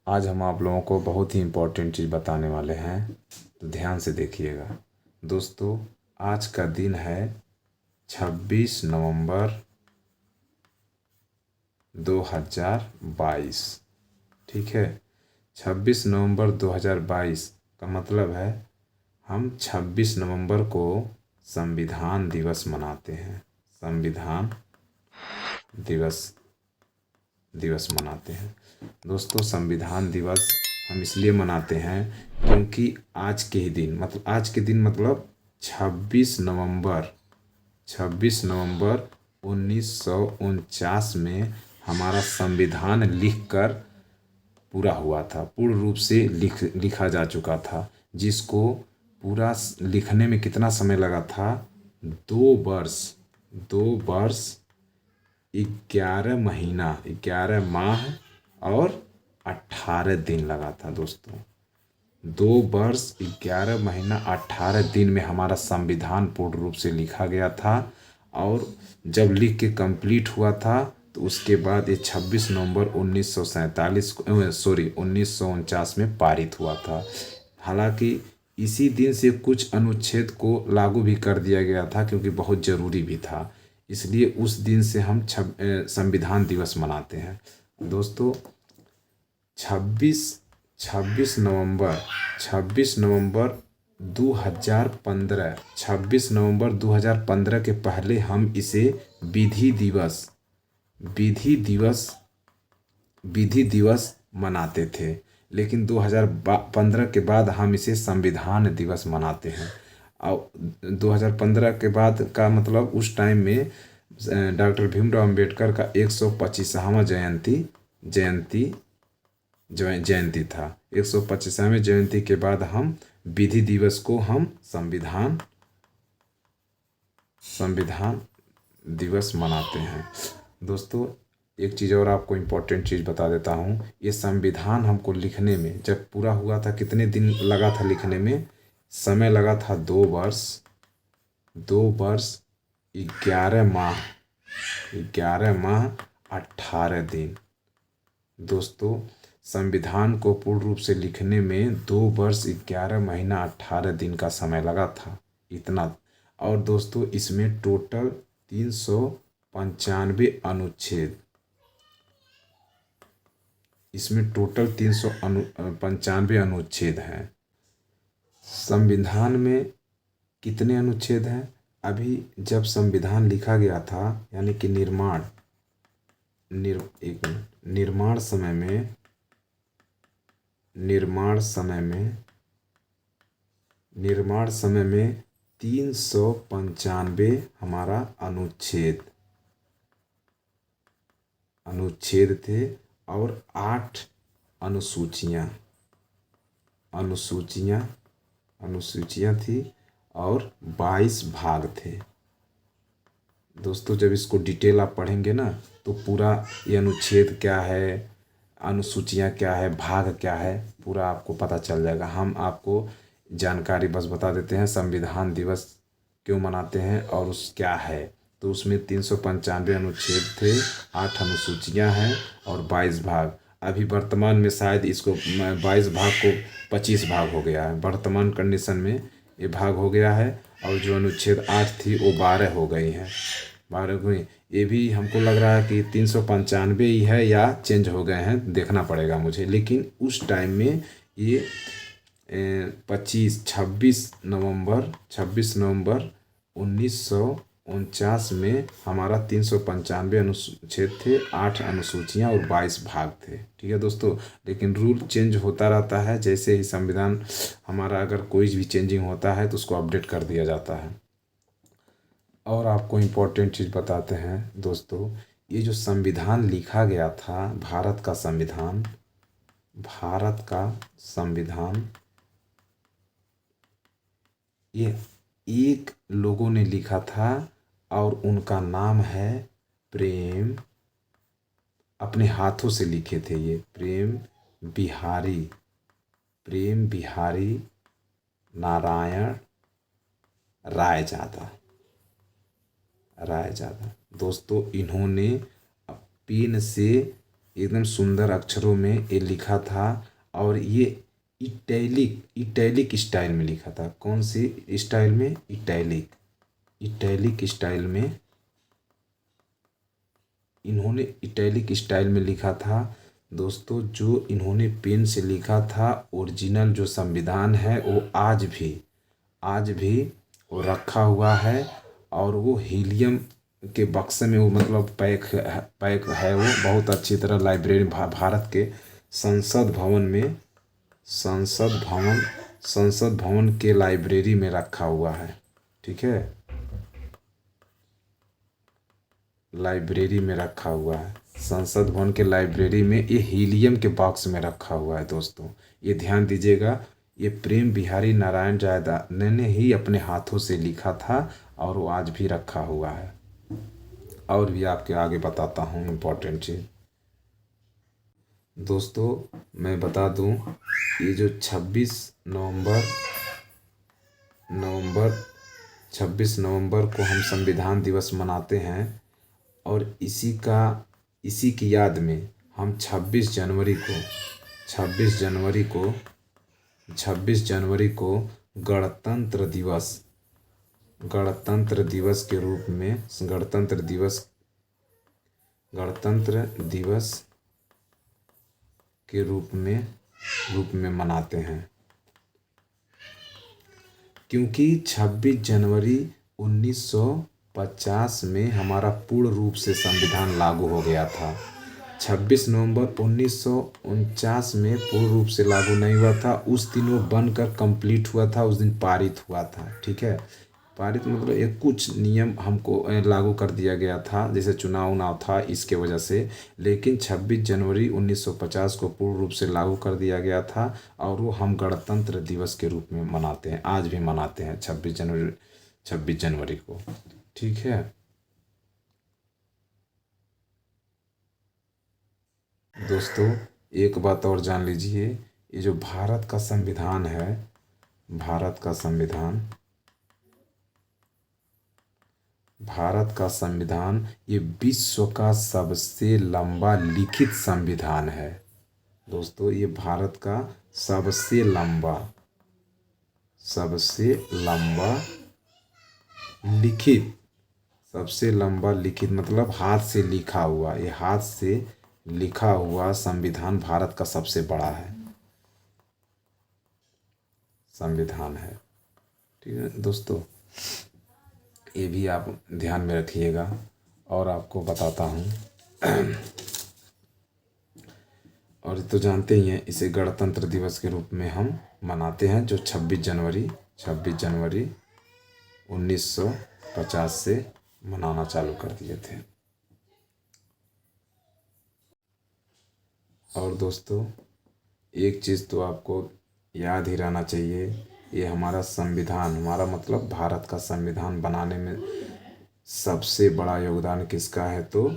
आज हम आप लोगों को बहुत ही इम्पोर्टेंट चीज़ बताने वाले हैं, तो ध्यान से देखिएगा। दोस्तों, आज का दिन है 26 नवंबर 2022। ठीक है, 26 नवंबर 2022 का मतलब है हम 26 नवंबर को संविधान दिवस मनाते हैं। संविधान दिवस दिवस मनाते हैं। दोस्तों, संविधान दिवस हम इसलिए मनाते हैं क्योंकि आज के ही दिन मतलब 26 नवंबर 1949 में हमारा संविधान लिखकर पूरा हुआ था, पूर्ण रूप से लिखा जा चुका था, जिसको पूरा लिखने में कितना समय लगा था? 2 वर्ष 2 वर्ष 11 महीना, 11 माह और 18 दिन लगा था। दोस्तों, 2 वर्ष 11 महीना 18 दिन में हमारा संविधान पूर्ण रूप से लिखा गया था। और जब लिख के कंप्लीट हुआ था तो उसके बाद ये 26 नवंबर 1949 में पारित हुआ था। हालांकि इसी दिन से कुछ अनुच्छेद को लागू भी कर दिया गया था, क्योंकि बहुत ज़रूरी भी था। इसलिए उस दिन से हम संविधान दिवस मनाते हैं। दोस्तों, 26 26 नवंबर 26 नवंबर 2015 के पहले हम इसे विधि दिवस विधि दिवस विधि दिवस मनाते थे, लेकिन 2015 के बाद हम इसे संविधान दिवस मनाते हैं। और 2015 के बाद का मतलब उस टाइम में डॉक्टर भीमराव अंबेडकर का 125वां जयंती था। 125वें जयंती के बाद हम विधि दिवस को हम संविधान दिवस मनाते हैं। दोस्तों, एक चीज़ और आपको इम्पोर्टेंट चीज़ बता देता हूँ। ये संविधान हमको लिखने में जब पूरा हुआ था, कितने दिन लगा था लिखने में? समय लगा था 2 वर्ष 11 माह 18 दिन। दोस्तों, संविधान को पूर्ण रूप से लिखने में 2 वर्ष 11 महीना 18 दिन का समय लगा था, इतना। और दोस्तों, इसमें टोटल 395 अनुच्छेद इसमें टोटल 395 अनुच्छेद हैं। संविधान में कितने अनुच्छेद हैं? अभी जब संविधान लिखा गया था, यानी कि निर्माण समय में 395 हमारा अनुच्छेद थे, और 8 अनुसूचियाँ अनुसूचियाँ थी, और 22 भाग थे। दोस्तों, जब इसको डिटेल आप पढ़ेंगे ना, तो पूरा ये अनुच्छेद क्या है, अनुसूचियाँ क्या है, भाग क्या है, पूरा आपको पता चल जाएगा। हम आपको जानकारी बस बता देते हैं संविधान दिवस क्यों मनाते हैं और उस क्या है। तो उसमें 395 अनुच्छेद थे, 8 अनुसूचियाँ हैं और 22 भाग। अभी वर्तमान में शायद इसको 22 भाग को 25 भाग हो गया है। वर्तमान कंडीशन में ये भाग हो गया है, और जो अनुच्छेद 8 थी वो 12 हो गई हैं। 12 हुई। ये भी हमको लग रहा है कि 395 ही है या चेंज हो गए हैं, देखना पड़ेगा मुझे। लेकिन उस टाइम में ये 26 नवंबर 1949 में हमारा 395 अनुच्छेद थे, 8 अनुसूचियाँ और 22 भाग थे। ठीक है दोस्तों, लेकिन रूल चेंज होता रहता है। जैसे ही संविधान हमारा अगर कोई भी चेंजिंग होता है तो उसको अपडेट कर दिया जाता है। और आपको इम्पोर्टेंट चीज़ बताते हैं दोस्तों, ये जो संविधान लिखा गया था, भारत का संविधान ये एक लोगों ने लिखा था, और उनका नाम है प्रेम। अपने हाथों से लिखे थे ये प्रेम बिहारी नारायण रायजादा। दोस्तों, इन्होंने पेन से एकदम सुंदर अक्षरों में ये लिखा था। और ये इटैलिक स्टाइल में लिखा था। कौन सी स्टाइल में? इटैलिक स्टाइल में इन्होंने इटैलिक स्टाइल में लिखा था। दोस्तों, जो इन्होंने पेन से लिखा था, ओरिजिनल जो संविधान है वो आज भी वो रखा हुआ है। और वो हीलियम के बक्से में वो मतलब पैक है वो बहुत अच्छी तरह। लाइब्रेरी भारत के संसद भवन में संसद भवन के लाइब्रेरी में रखा हुआ है। ठीक है, लाइब्रेरी में रखा हुआ है। संसद भवन के लाइब्रेरी में ये हीलियम के बॉक्स में रखा हुआ है। दोस्तों, ये ध्यान दीजिएगा, ये प्रेम बिहारी नारायण जायदा ने ही अपने हाथों से लिखा था और वो आज भी रखा हुआ है। और भी आपके आगे बताता हूँ इम्पोर्टेंट चीज़। दोस्तों, मैं बता दूँ, ये जो 26 नवंबर को हम संविधान दिवस मनाते हैं। और इसी की याद में हम 26 जनवरी को गणतंत्र दिवस के रूप में रूप में मनाते हैं। क्योंकि 26 जनवरी 1950 में हमारा पूर्ण रूप से संविधान लागू हो गया था। 26 नवंबर 1949 में पूर्ण रूप से लागू नहीं हुआ था। उस दिन वो बनकर कंप्लीट हुआ था, उस दिन पारित हुआ था। ठीक है, पारित मतलब एक कुछ नियम हमको लागू कर दिया गया था, जैसे चुनाव था इसके वजह से। लेकिन 26 जनवरी 1950 को पूर्ण रूप से लागू कर दिया गया था और वो हम गणतंत्र दिवस के रूप में मनाते हैं, आज भी मनाते हैं 26 जनवरी को। ठीक है दोस्तों, एक बात और जान लीजिए, ये जो भारत का संविधान है, भारत का संविधान ये विश्व का सबसे लंबा लिखित संविधान है। दोस्तों, ये भारत का सबसे लंबा लिखित मतलब हाथ से लिखा हुआ, ये हाथ से लिखा हुआ संविधान भारत का सबसे बड़ा संविधान है। ठीक है दोस्तों, ये भी आप ध्यान में रखिएगा। और आपको बताता हूँ, और तो जानते ही हैं, इसे गणतंत्र दिवस के रूप में हम मनाते हैं, जो 26 जनवरी 1950 से मनाना चालू कर दिए थे। और दोस्तों, एक चीज़ तो आपको याद ही रहना चाहिए, ये हमारा संविधान, हमारा मतलब भारत का संविधान बनाने में सबसे बड़ा योगदान किसका है? तो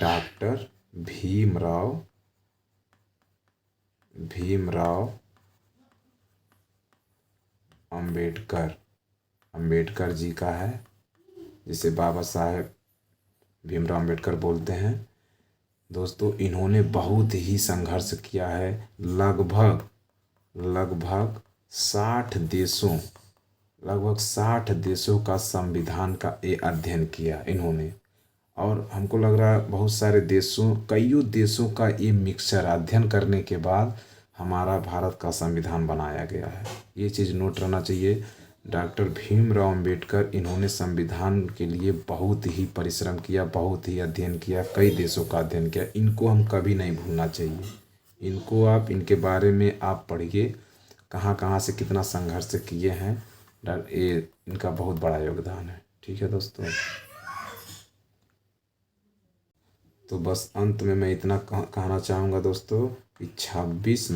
डॉक्टर भीमराव अंबेडकर जी का है, जिसे बाबा साहेब भीमराव अंबेडकर बोलते हैं। दोस्तों, इन्होंने बहुत ही संघर्ष किया है। लगभग 60 देशों का संविधान का ये अध्ययन किया इन्होंने। और हमको लग रहा है बहुत सारे कईयों देशों का ये मिक्सचर अध्ययन करने के बाद हमारा भारत का संविधान बनाया गया है। ये चीज़ नोट रहना चाहिए। डॉक्टर भीमराव अंबेडकर, इन्होंने संविधान के लिए बहुत ही परिश्रम किया, बहुत ही अध्ययन किया, कई देशों का अध्ययन किया। इनको हम कभी नहीं भूलना चाहिए। इनके बारे में आप पढ़िए, कहाँ से कितना संघर्ष किए हैं। ये इनका बहुत बड़ा योगदान है। ठीक है दोस्तों, तो बस अंत में मैं इतना कहना चाहूँगा दोस्तों कि 26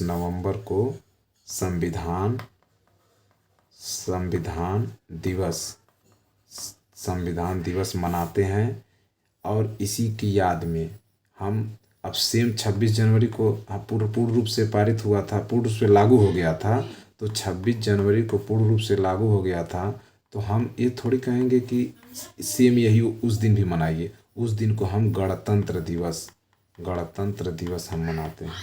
नवंबर को संविधान दिवस मनाते हैं। और इसी की याद में हम अब सेम 26 जनवरी को पूर्ण रूप से पारित हुआ था, पूर्ण रूप से लागू हो गया था। तो 26 जनवरी को पूर्ण रूप से लागू हो गया था, तो हम ये थोड़ी कहेंगे कि सेम यही उस दिन भी मनाइए। उस दिन को हम गणतंत्र दिवस हम मनाते हैं।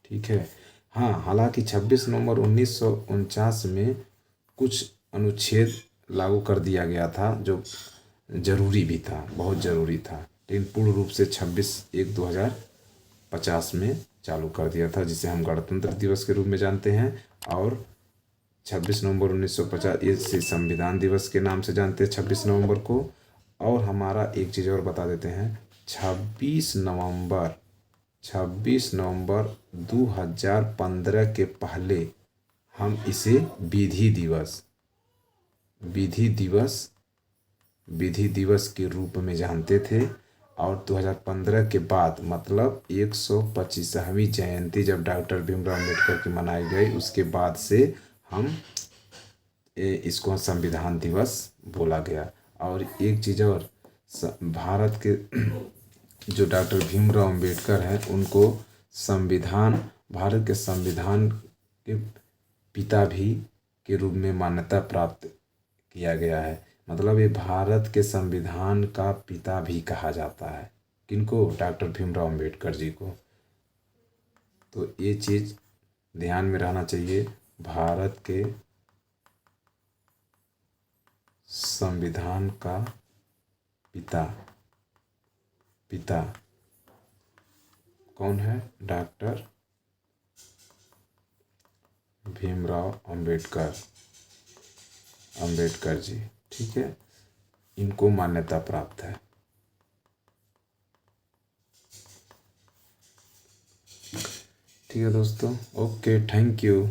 ठीक है। हाँ, हालांकि 26 नवंबर 1949 में कुछ अनुच्छेद लागू कर दिया गया था जो जरूरी भी था, बहुत ज़रूरी था, लेकिन पूर्ण रूप से 26/1/2050 में चालू कर दिया था, जिसे हम गणतंत्र दिवस के रूप में जानते हैं। और 26 नवंबर 1950 इसे संविधान दिवस के नाम से जानते हैं 26 नवंबर को। और हमारा एक चीज़ और बता देते हैं, 26 नवंबर 2015 के पहले हम इसे विधि दिवस के रूप में जानते थे। और 2015 के बाद मतलब 125वीं जयंती जब डॉक्टर भीमराव अम्बेडकर की मनाई गई, उसके बाद से हम इसको संविधान दिवस बोला गया। और एक चीज़ और, भारत के जो डॉक्टर भीमराव अम्बेडकर हैं उनको भारत के संविधान के पिता भी के रूप में मान्यता प्राप्त किया गया है। मतलब ये भारत के संविधान का पिता भी कहा जाता है। किनको? डॉक्टर भीमराव अम्बेडकर जी को। तो ये चीज़ ध्यान में रहना चाहिए, भारत के संविधान का पिता कौन है? डॉक्टर भीमराव अम्बेडकर जी। ठीक है, इनको मान्यता प्राप्त है। ठीक है दोस्तों, ओके, थैंक यू।